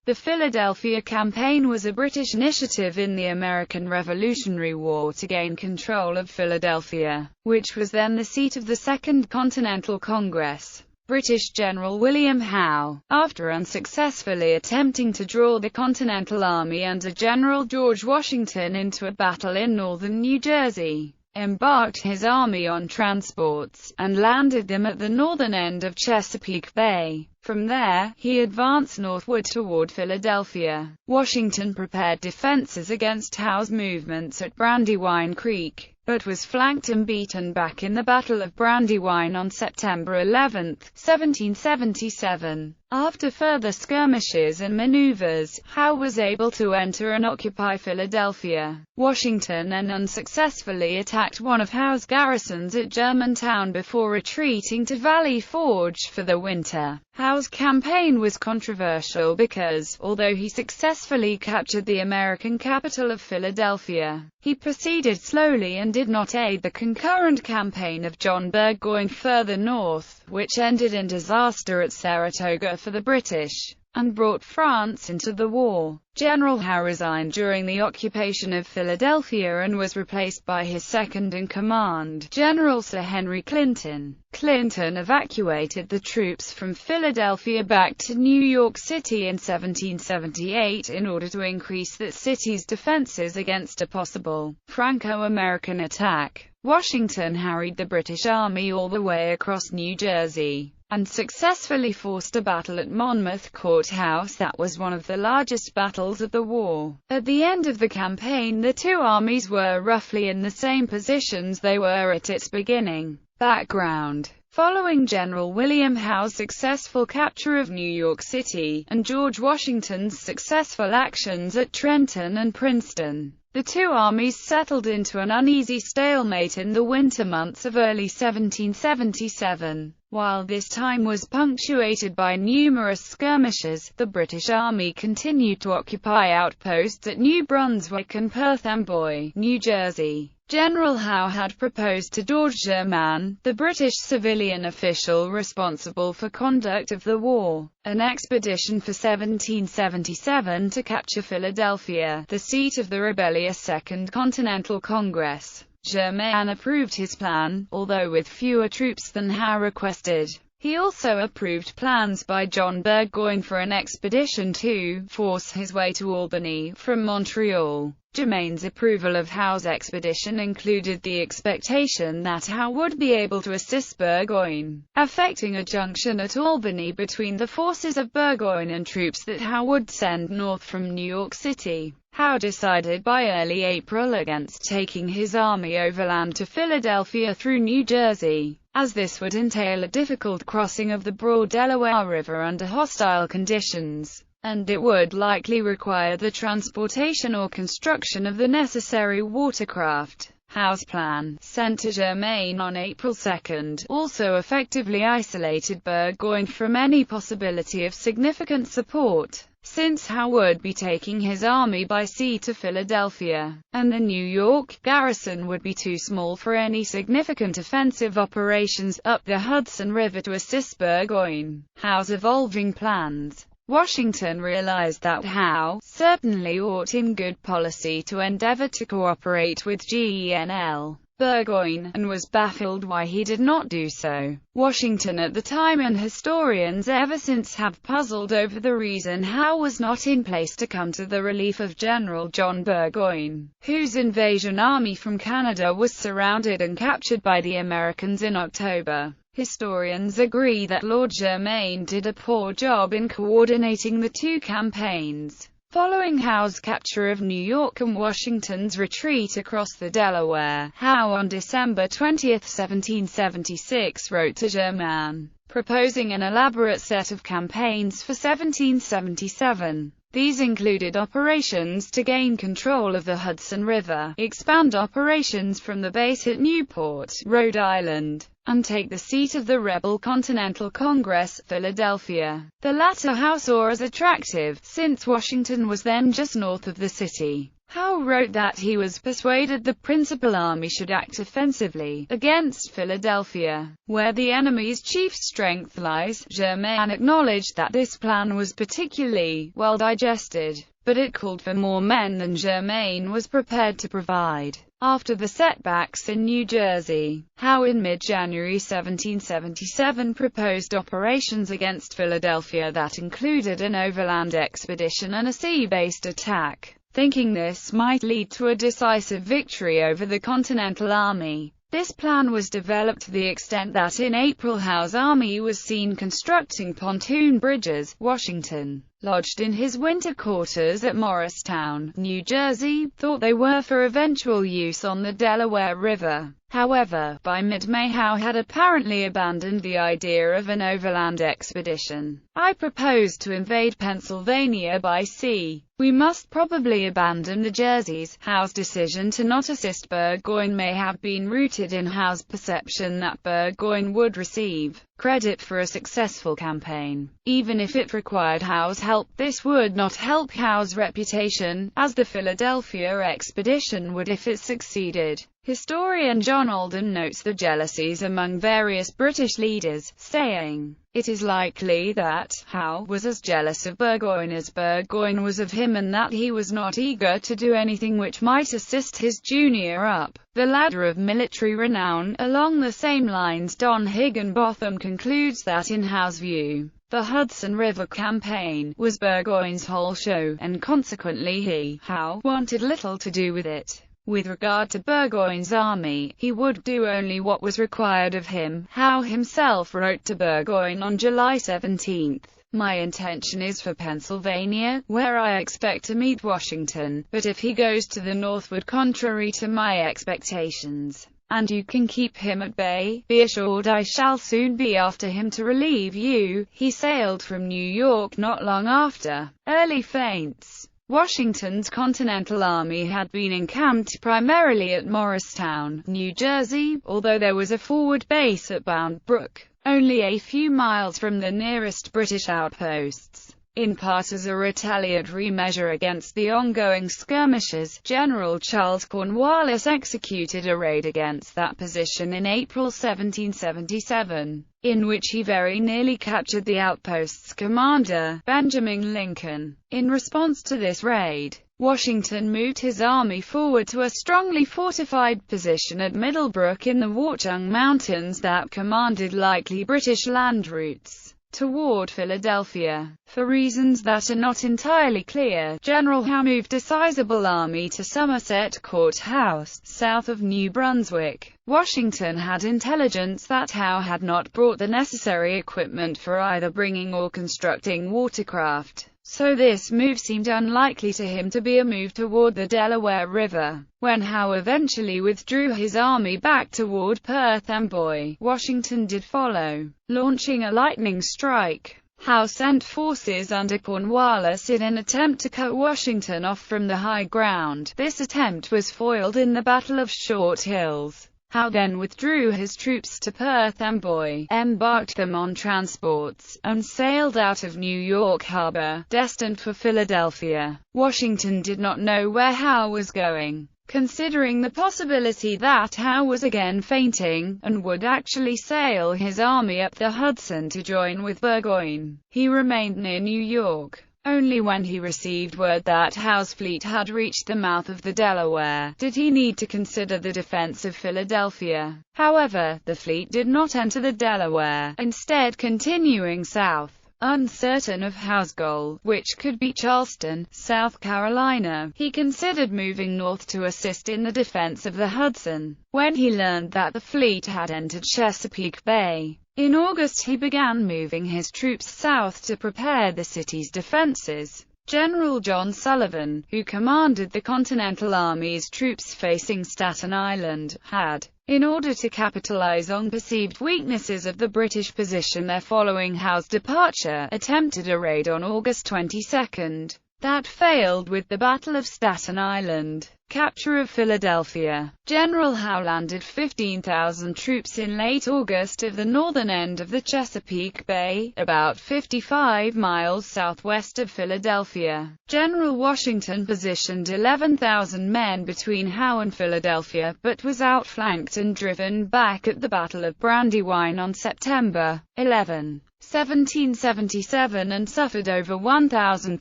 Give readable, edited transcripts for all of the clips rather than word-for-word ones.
The Philadelphia Campaign was a British initiative in the American Revolutionary War to gain control of Philadelphia, which was then the seat of the Second Continental Congress. British General William Howe, after unsuccessfully attempting to draw the Continental Army under General George Washington into a battle in northern New Jersey, embarked his army on transports, and landed them at the northern end of Chesapeake Bay. From there, he advanced northward toward Philadelphia. Washington prepared defenses against Howe's movements at Brandywine Creek, but was flanked and beaten back in the Battle of Brandywine on September 11, 1777. After further skirmishes and maneuvers, Howe was able to enter and occupy Philadelphia. Washington then unsuccessfully attacked one of Howe's garrisons at Germantown before retreating to Valley Forge for the winter. Howe's campaign was controversial because, although he successfully captured the American capital of Philadelphia, he proceeded slowly and did not aid the concurrent campaign of John Burgoyne further north, which ended in disaster at Saratoga for the British, and brought France into the war. General Howe resigned during the occupation of Philadelphia and was replaced by his second-in-command, General Sir Henry Clinton. Clinton evacuated the troops from Philadelphia back to New York City in 1778 in order to increase that city's defenses against a possible Franco-American attack. Washington harried the British Army all the way across New Jersey, and successfully forced a battle at Monmouth Courthouse that was one of the largest battles of the war. At the end of the campaign, the two armies were roughly in the same positions they were at its beginning. Background: following General William Howe's successful capture of New York City, and George Washington's successful actions at Trenton and Princeton, the two armies settled into an uneasy stalemate in the winter months of early 1777. While this time was punctuated by numerous skirmishes, the British Army continued to occupy outposts at New Brunswick and Perth Amboy, New Jersey. General Howe had proposed to George Sherman, the British civilian official responsible for conduct of the war, an expedition for 1777 to capture Philadelphia, the seat of the rebellious Second Continental Congress. Sherman approved his plan, although with fewer troops than Howe requested. He also approved plans by John Burgoyne for an expedition to force his way to Albany from Montreal. Germain's approval of Howe's expedition included the expectation that Howe would be able to assist Burgoyne, effecting a junction at Albany between the forces of Burgoyne and troops that Howe would send north from New York City. Howe decided by early April against taking his army overland to Philadelphia through New Jersey, as this would entail a difficult crossing of the broad Delaware River under hostile conditions, and it would likely require the transportation or construction of the necessary watercraft. Howe's plan, sent to Germain on April 2, also effectively isolated Burgoyne from any possibility of significant support, since Howe would be taking his army by sea to Philadelphia, and the New York garrison would be too small for any significant offensive operations up the Hudson River to assist Burgoyne. Howe's evolving plans. Washington realized that Howe certainly ought in good policy to endeavor to cooperate with General Burgoyne, and was baffled why he did not do so. Washington at the time, and historians ever since, have puzzled over the reason Howe was not in place to come to the relief of General John Burgoyne, whose invasion army from Canada was surrounded and captured by the Americans in October. Historians agree that Lord Germain did a poor job in coordinating the two campaigns. Following Howe's capture of New York and Washington's retreat across the Delaware, Howe on December 20, 1776 wrote to Germain, proposing an elaborate set of campaigns for 1777. These included operations to gain control of the Hudson River, expand operations from the base at Newport, Rhode Island, and take the seat of the rebel Continental Congress, Philadelphia. The latter Howe saw as attractive, since Washington was then just north of the city. Howe wrote that he was persuaded the principal army should act offensively against Philadelphia, where the enemy's chief strength lies. Germain acknowledged that this plan was particularly well digested, but it called for more men than Germain was prepared to provide. After the setbacks in New Jersey, Howe in mid-January 1777 proposed operations against Philadelphia that included an overland expedition and a sea-based attack, thinking this might lead to a decisive victory over the Continental Army. This plan was developed to the extent that in April Howe's army was seen constructing pontoon bridges. Washington, lodged in his winter quarters at Morristown, New Jersey, thought they were for eventual use on the Delaware River. However, by mid-May Howe had apparently abandoned the idea of an overland expedition. "I propose to invade Pennsylvania by sea. We must probably abandon the Jerseys." Howe's decision to not assist Burgoyne may have been rooted in Howe's perception that Burgoyne would receive credit for a successful campaign. Even if it required Howe's help, this would not help Howe's reputation, as the Philadelphia expedition would if it succeeded. Historian John Alden notes the jealousies among various British leaders, saying, "It is likely that Howe was as jealous of Burgoyne as Burgoyne was of him, and that he was not eager to do anything which might assist his junior up the ladder of military renown." Along the same lines, Don Higginbotham concludes that in Howe's view, the Hudson River campaign was Burgoyne's whole show, and consequently he, Howe, wanted little to do with it. With regard to Burgoyne's army, he would do only what was required of him. Howe himself wrote to Burgoyne on July 17, "My intention is for Pennsylvania, where I expect to meet Washington, but if he goes to the northward contrary to my expectations, and you can keep him at bay, be assured I shall soon be after him to relieve you." He sailed from New York not long after. Early feints. Washington's Continental Army had been encamped primarily at Morristown, New Jersey, although there was a forward base at Bound Brook, only a few miles from the nearest British outposts. In part as a retaliatory measure against the ongoing skirmishes, General Charles Cornwallis executed a raid against that position in April 1777, in which he very nearly captured the outpost's commander, Benjamin Lincoln. In response to this raid, Washington moved his army forward to a strongly fortified position at Middlebrook in the Watchung Mountains that commanded likely British land routes toward Philadelphia. For reasons that are not entirely clear, General Howe moved a sizable army to Somerset Courthouse, south of New Brunswick. Washington had intelligence that Howe had not brought the necessary equipment for either bringing or constructing watercraft, so this move seemed unlikely to him to be a move toward the Delaware River. When Howe eventually withdrew his army back toward Perth Amboy, Washington did follow, launching a lightning strike. Howe sent forces under Cornwallis in an attempt to cut Washington off from the high ground. This attempt was foiled in the Battle of Short Hills. Howe then withdrew his troops to Perth Amboy, embarked them on transports, and sailed out of New York Harbor, destined for Philadelphia. Washington did not know where Howe was going. Considering the possibility that Howe was again feinting, and would actually sail his army up the Hudson to join with Burgoyne, he remained near New York. Only when he received word that Howe's fleet had reached the mouth of the Delaware, did he need to consider the defense of Philadelphia. However, the fleet did not enter the Delaware, instead continuing south. Uncertain of Howe's goal, which could be Charleston, South Carolina, he considered moving north to assist in the defense of the Hudson. When he learned that the fleet had entered Chesapeake Bay in August, he began moving his troops south to prepare the city's defenses. General John Sullivan, who commanded the Continental Army's troops facing Staten Island, had, in order to capitalize on perceived weaknesses of the British position there following Howe's departure, attempted a raid on August 22. That failed with the Battle of Staten Island. Capture of Philadelphia. General Howe landed 15,000 troops in late August at the northern end of the Chesapeake Bay, about 55 miles southwest of Philadelphia. General Washington positioned 11,000 men between Howe and Philadelphia, but was outflanked and driven back at the Battle of Brandywine on September 11. 1777 and suffered over 1,000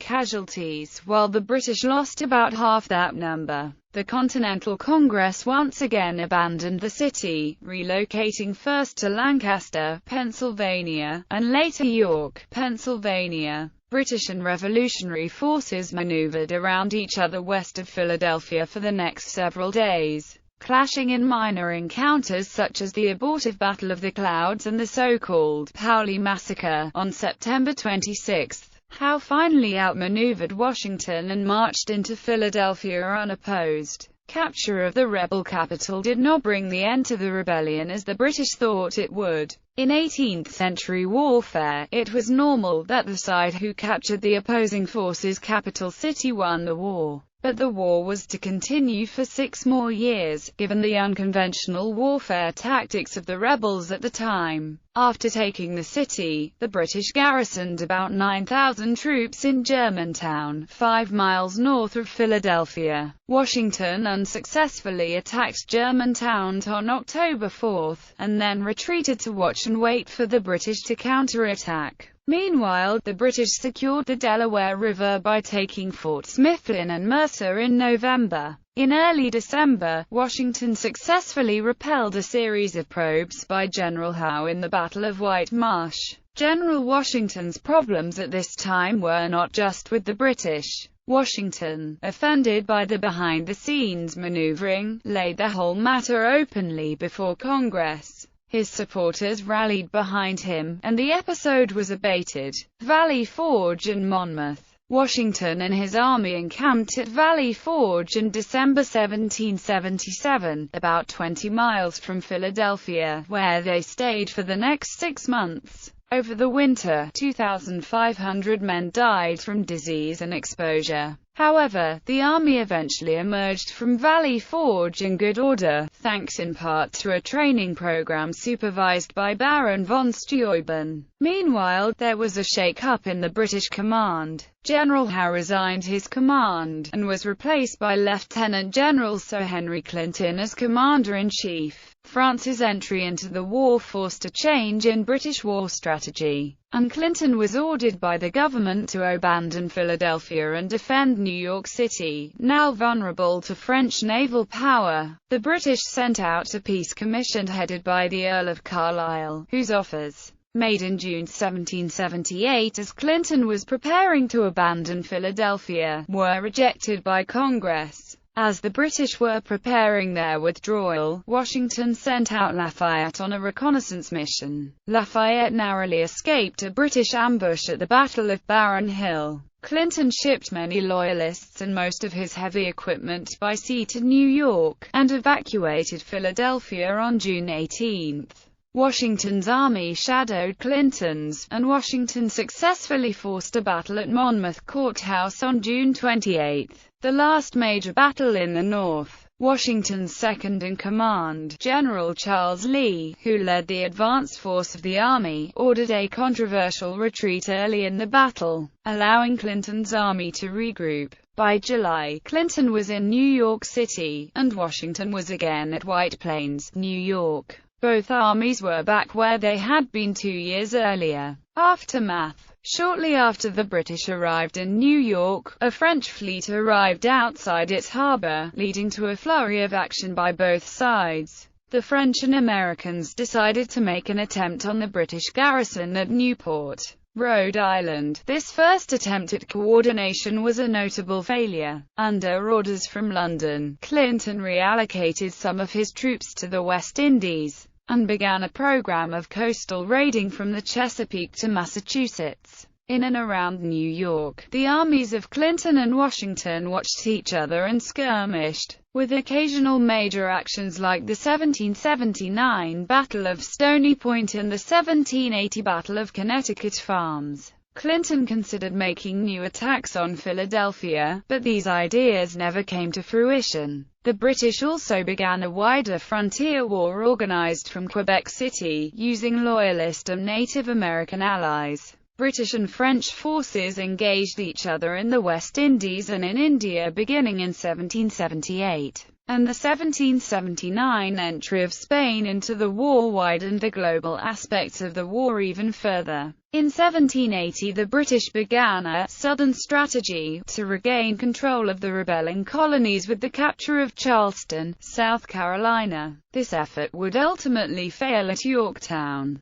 casualties, while the British lost about half that number. The Continental Congress once again abandoned the city, relocating first to Lancaster, Pennsylvania, and later York, Pennsylvania. British and Revolutionary forces maneuvered around each other west of Philadelphia for the next several days, clashing in minor encounters such as the abortive Battle of the Clouds and the so-called Paoli Massacre on September 26. Howe finally outmaneuvered Washington and marched into Philadelphia unopposed. Capture of the rebel capital did not bring the end to the rebellion as the British thought it would. In 18th-century warfare, it was normal that the side who captured the opposing force's capital city won the war. But the war was to continue for 6 more years, given the unconventional warfare tactics of the rebels at the time. After taking the city, the British garrisoned about 9,000 troops in Germantown, 5 miles north of Philadelphia. Washington unsuccessfully attacked Germantown on October 4, and then retreated to watch and wait for the British to counterattack. Meanwhile, the British secured the Delaware River by taking Forts Mifflin and Mercer in November. In early December, Washington successfully repelled a series of probes by General Howe in the Battle of White Marsh. General Washington's problems at this time were not just with the British. Washington, offended by the behind-the-scenes maneuvering, laid the whole matter openly before Congress. His supporters rallied behind him, and the episode was abated. Valley Forge and Monmouth. Washington and his army encamped at Valley Forge in December 1777, about 20 miles from Philadelphia, where they stayed for the next 6 months. Over the winter, 2,500 men died from disease and exposure. However, the army eventually emerged from Valley Forge in good order, thanks in part to a training program supervised by Baron von Steuben. Meanwhile, there was a shake-up in the British command. General Howe resigned his command, and was replaced by Lieutenant General Sir Henry Clinton as Commander-in-Chief. France's entry into the war forced a change in British war strategy, and Clinton was ordered by the government to abandon Philadelphia and defend New York City, now vulnerable to French naval power. The British sent out a peace commission headed by the Earl of Carlisle, whose offers, made in June 1778 as Clinton was preparing to abandon Philadelphia, were rejected by Congress. As the British were preparing their withdrawal, Washington sent out Lafayette on a reconnaissance mission. Lafayette narrowly escaped a British ambush at the Battle of Barron Hill. Clinton shipped many Loyalists and most of his heavy equipment by sea to New York, and evacuated Philadelphia on June 18. Washington's army shadowed Clinton's, and Washington successfully forced a battle at Monmouth Courthouse on June 28. The last major battle in the North. Washington's second-in-command, General Charles Lee, who led the advance force of the army, ordered a controversial retreat early in the battle, allowing Clinton's army to regroup. By July, Clinton was in New York City, and Washington was again at White Plains, New York. Both armies were back where they had been 2 years earlier. Aftermath. Shortly after the British arrived in New York, a French fleet arrived outside its harbor, leading to a flurry of action by both sides. The French and Americans decided to make an attempt on the British garrison at Newport, Rhode Island. This first attempt at coordination was a notable failure. Under orders from London, Clinton reallocated some of his troops to the West Indies, and began a program of coastal raiding from the Chesapeake to Massachusetts. In and around New York, the armies of Clinton and Washington watched each other and skirmished, with occasional major actions like the 1779 Battle of Stony Point and the 1780 Battle of Connecticut Farms. Clinton considered making new attacks on Philadelphia, but these ideas never came to fruition. The British also began a wider frontier war organized from Quebec City, using Loyalist and Native American allies. British and French forces engaged each other in the West Indies and in India beginning in 1778. And the 1779 entry of Spain into the war widened the global aspects of the war even further. In 1780 the British began a «Southern strategy» to regain control of the rebelling colonies with the capture of Charleston, South Carolina. This effort would ultimately fail at Yorktown.